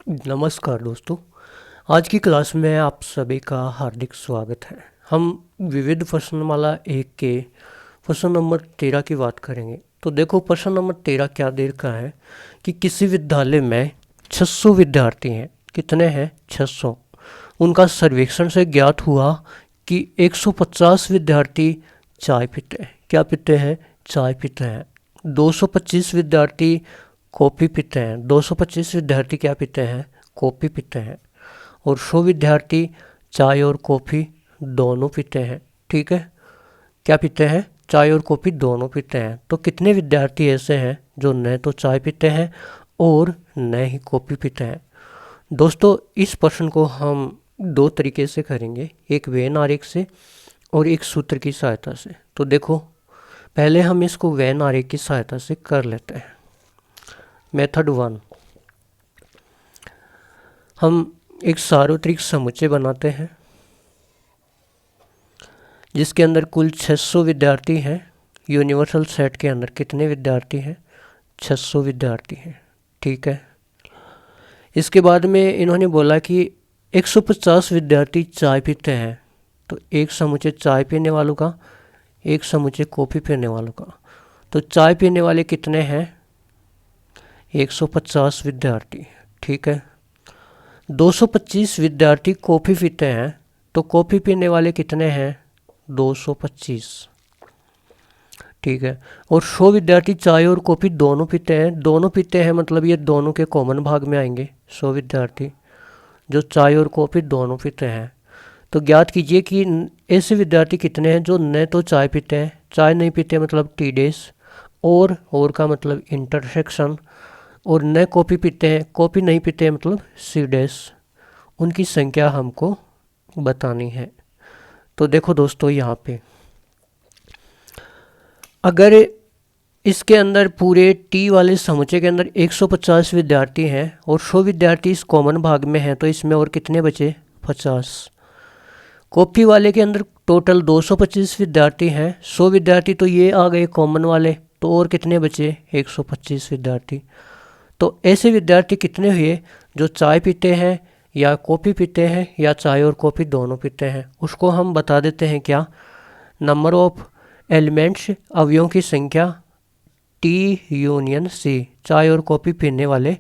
नमस्कार दोस्तों। आज की क्लास में आप सभी का हार्दिक स्वागत है। हम विविध प्रश्नमाला 1 के प्रश्न नंबर 13 की बात करेंगे। तो देखो, प्रश्न नंबर 13 क्या दे रखा है कि किसी विद्यालय में 600 विद्यार्थी हैं। कितने हैं? 600। उनका सर्वेक्षण से ज्ञात हुआ कि 150 विद्यार्थी चाय पीते हैं। क्या पीते हैं? चाय पीते हैं। 225 विद्यार्थी कॉफ़ी पीते हैं। 225 विद्यार्थी क्या पीते हैं? कॉफ़ी पीते हैं। और 100 विद्यार्थी चाय और कॉफ़ी दोनों पीते हैं। ठीक है, क्या पीते हैं? चाय और कॉफ़ी दोनों पीते हैं। तो कितने विद्यार्थी ऐसे हैं जो न तो चाय पीते हैं और न ही कॉफ़ी पीते हैं? दोस्तों, इस प्रश्न को हम दो तरीके से करेंगे, एक वेन आरेख से और एक सूत्र की सहायता से। तो देखो, पहले हम इसको वेन आरेख की सहायता से कर लेते हैं। मेथड 1, हम एक सार्वत्रिक समुच्चय बनाते हैं जिसके अंदर कुल 600 विद्यार्थी हैं। यूनिवर्सल सेट के अंदर कितने विद्यार्थी हैं? 600 विद्यार्थी हैं। ठीक है, इसके बाद में इन्होंने बोला कि 150 विद्यार्थी चाय पीते हैं। तो एक समुच्चय चाय पीने वालों का, एक समुच्चय कॉफ़ी पीने वालों का। तो चाय पीने वाले कितने हैं? 150 विद्यार्थी। ठीक है, 225 विद्यार्थी कॉफ़ी पीते हैं। तो कॉफ़ी पीने वाले कितने हैं? 225। ठीक है, और 100 विद्यार्थी चाय और कॉफ़ी दोनों पीते हैं। दोनों पीते हैं मतलब ये दोनों के कॉमन भाग में आएंगे। 100 विद्यार्थी जो चाय और कॉफ़ी दोनों पीते हैं। तो ज्ञात कीजिए कि ऐसे विद्यार्थी कितने हैं जो न तो चाय पीते हैं, चाय नहीं पीते मतलब टी डेज, और का मतलब इंटरसेक्शन, और न कॉफ़ी पीते हैं, कॉफ़ी नहीं पीते हैं मतलब सी डेज। उनकी संख्या हमको बतानी है। तो देखो दोस्तों, यहाँ पे अगर इसके अंदर पूरे टी वाले समुच्चय के अंदर 150 विद्यार्थी हैं और 100 विद्यार्थी इस कॉमन भाग में हैं, तो इसमें और कितने बचे? 50। कॉफ़ी वाले के अंदर टोटल 225 विद्यार्थी हैं। 100 विद्यार्थी तो ये आ गए कॉमन वाले, तो और कितने बचे? 125 विद्यार्थी। तो ऐसे विद्यार्थी कितने हुए जो चाय पीते हैं या कॉफ़ी पीते हैं या चाय और कॉफ़ी दोनों पीते हैं? उसको हम बता देते हैं क्या? नंबर ऑफ एलिमेंट्स, अवयवों की संख्या टी यूनियन सी। चाय और कॉफ़ी पीने वाले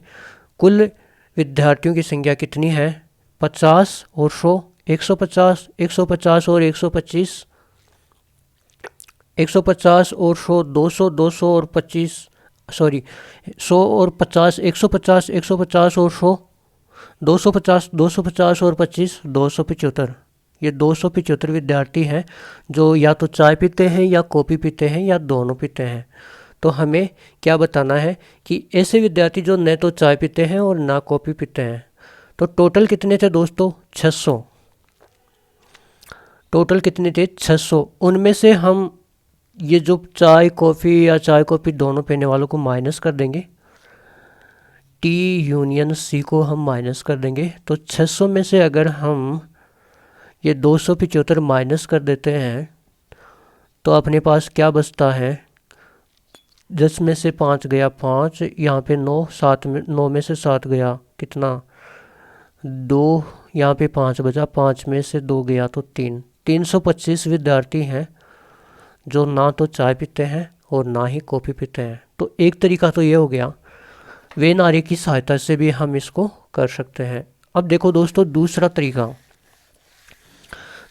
कुल विद्यार्थियों की संख्या कितनी है? 50 और 100, 150, 150 और 125, 150 और 100, 200, 200 और 25, सॉरी 100 और 50, 150, 150 और 100, 250, 250 और 25, 275। ये 275 विद्यार्थी हैं जो या तो चाय पीते हैं या कॉफ़ी पीते हैं या दोनों पीते हैं। तो हमें क्या बताना है कि ऐसे विद्यार्थी जो न तो चाय पीते हैं और ना कॉफ़ी पीते हैं। तो टोटल कितने थे दोस्तों? 600। टोटल कितने थे? 600। उनमें से हम ये जो चाय कॉफ़ी या चाय कॉफ़ी दोनों पीने वालों को माइनस कर देंगे, टी यूनियन सी को हम माइनस कर देंगे। तो 600 में से अगर हम ये 275 माइनस कर देते हैं तो अपने पास क्या बचता है? 10 में से 5 गया 5, यहाँ पे 9, 7 में 9 में से 7 गया कितना? 2, यहाँ पे 5 बचा, 5 में से 2 गया तो 3। 325 विद्यार्थी हैं जो ना तो चाय पीते हैं और ना ही कॉफ़ी पीते हैं। तो एक तरीका तो ये हो गया, वेन आरेख की सहायता से भी हम इसको कर सकते हैं। अब देखो दोस्तों,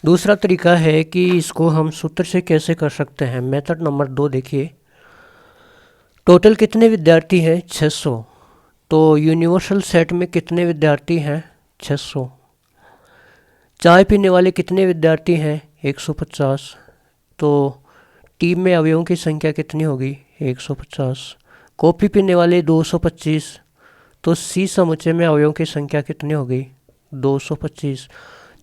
दूसरा तरीका है कि इसको हम सूत्र से कैसे कर सकते हैं। मेथड नंबर 2 देखिए, टोटल कितने विद्यार्थी हैं? 600। तो यूनिवर्सल सेट में कितने विद्यार्थी हैं? 600। चाय पीने वाले कितने विद्यार्थी हैं? 150। तो टीम में अवयवों की संख्या कितनी होगी? 150। कॉफ़ी पीने वाले 225। तो सी समुच्चय में अवयवों की संख्या कितनी होगी? 225।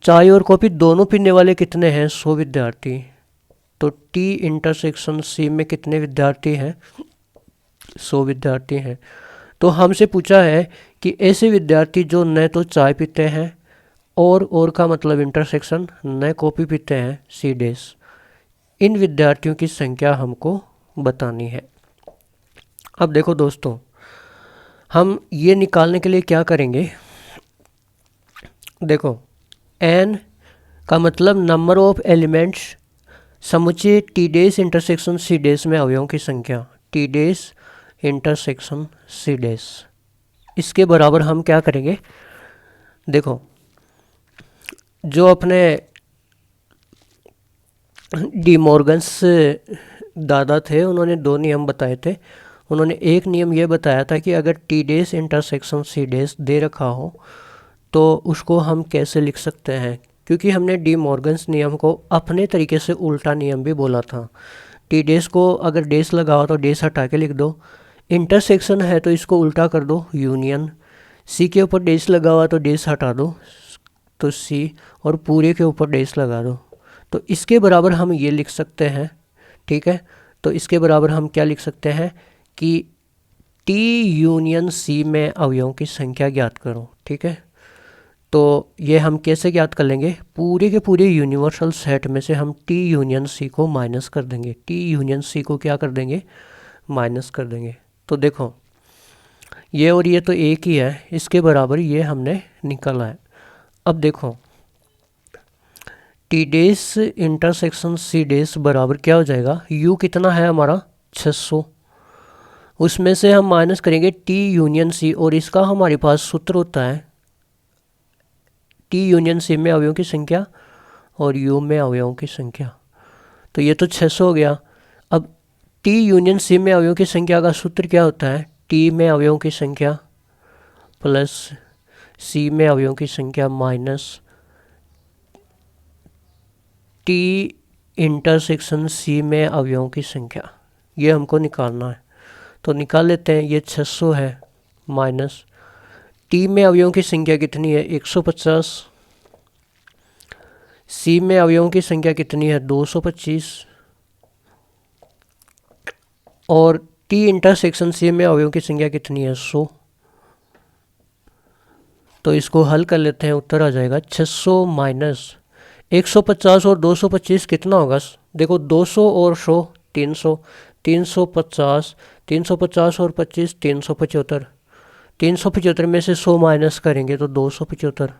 चाय और कॉफ़ी दोनों पीने वाले कितने हैं? 100 विद्यार्थी। तो टी इंटरसेक्शन सी में कितने विद्यार्थी हैं? 100 विद्यार्थी हैं। तो हमसे पूछा है कि ऐसे विद्यार्थी जो न तो चाय पीते हैं और का मतलब इंटरसेक्शन, न कॉफ़ी पीते हैं सी डेज, इन विद्यार्थियों की संख्या हमको बतानी है। अब देखो दोस्तों, हम ये निकालने के लिए क्या करेंगे, देखो n का मतलब नंबर ऑफ एलिमेंट्स समुच्चय टी डेस इंटरसेक्शन सी डेस में अवयवों की संख्या, टी डेस इंटरसेक्शन सी डेस, इसके बराबर हम क्या करेंगे। देखो जो अपने डी मॉर्गन्स दादा थे उन्होंने दो नियम बताए थे। उन्होंने एक नियम ये बताया था कि अगर टी डेस इंटरसेक्शन सी डेस दे रखा हो तो उसको हम कैसे लिख सकते हैं, क्योंकि हमने डी मॉर्गन्स नियम को अपने तरीके से उल्टा नियम भी बोला था। टी डेस को अगर डेस लगाओ तो डेस हटा के लिख दो, इंटरसेक्शन है तो इसको उल्टा कर दो यूनियन, सी के ऊपर डेस लगा हुआ तो डेस हटा दो तो सी, और पूरे के ऊपर डेस लगा दो। तो इसके बराबर हम ये लिख सकते हैं, ठीक है। तो इसके बराबर हम क्या लिख सकते हैं कि टी यूनियन सी में अवयवों की संख्या ज्ञात करो, ठीक है। तो ये हम कैसे ज्ञात कर लेंगे, पूरे के पूरे यूनिवर्सल सेट में से हम टी यूनियन सी को माइनस कर देंगे, टी यूनियन सी को क्या कर देंगे, माइनस कर देंगे। तो देखो ये और ये तो एक ही है, इसके बराबर ये हमने निकाला है। अब देखो टी डेस इंटरसेक्शन सी डेस बराबर क्या हो जाएगा, यू कितना है हमारा 600, उसमें से हम माइनस करेंगे टी यूनियन सी, और इसका हमारे पास सूत्र होता है टी यूनियन सी में अवयवों की संख्या और यू में अवयवों की संख्या। तो ये तो 600 हो गया। अब टी यूनियन सी में अवयवों की संख्या का सूत्र क्या होता है, टी में अवयवों की संख्या प्लस सी में अवयवों की संख्या माइनस टी इंटरसेक्शन सी में अवयवों की संख्या, ये हमको निकालना है। तो निकाल लेते हैं, ये 600 है माइनस टी में अवयवों की संख्या कितनी है 150, सी में अवयवों की संख्या कितनी है 225, और टी इंटरसेक्शन सी में अवयवों की संख्या कितनी है 100। तो इसको हल कर लेते हैं, उत्तर आ जाएगा 600 माइनस 150 और 225 कितना होगा, देखो 200 और 100 300, 350, 350 और 25 375, 375 में से 100 माइनस करेंगे तो 275।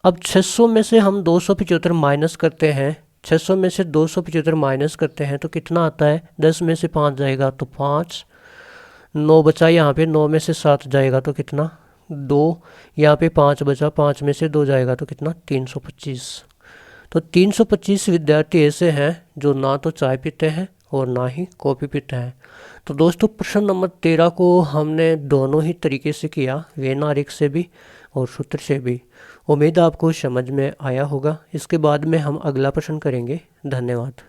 अब 600 में से हम 275 माइनस करते हैं, 600 में से 275 माइनस करते हैं तो कितना आता है, 10 में से 5 जाएगा तो 5, 9 बचा यहाँ पे, 9 में से 7 जाएगा तो कितना 2, यहाँ पे 5 बचा, 5 में से 2 जाएगा तो कितना 325। तो 325 विद्यार्थी ऐसे हैं जो ना तो चाय पीते हैं और ना ही कॉफ़ी पीते हैं। तो दोस्तों प्रश्न नंबर 13 को हमने दोनों ही तरीके से किया, वैनारिक से भी और सूत्र से भी। उम्मीद आपको समझ में आया होगा। इसके बाद में हम अगला प्रश्न करेंगे। धन्यवाद।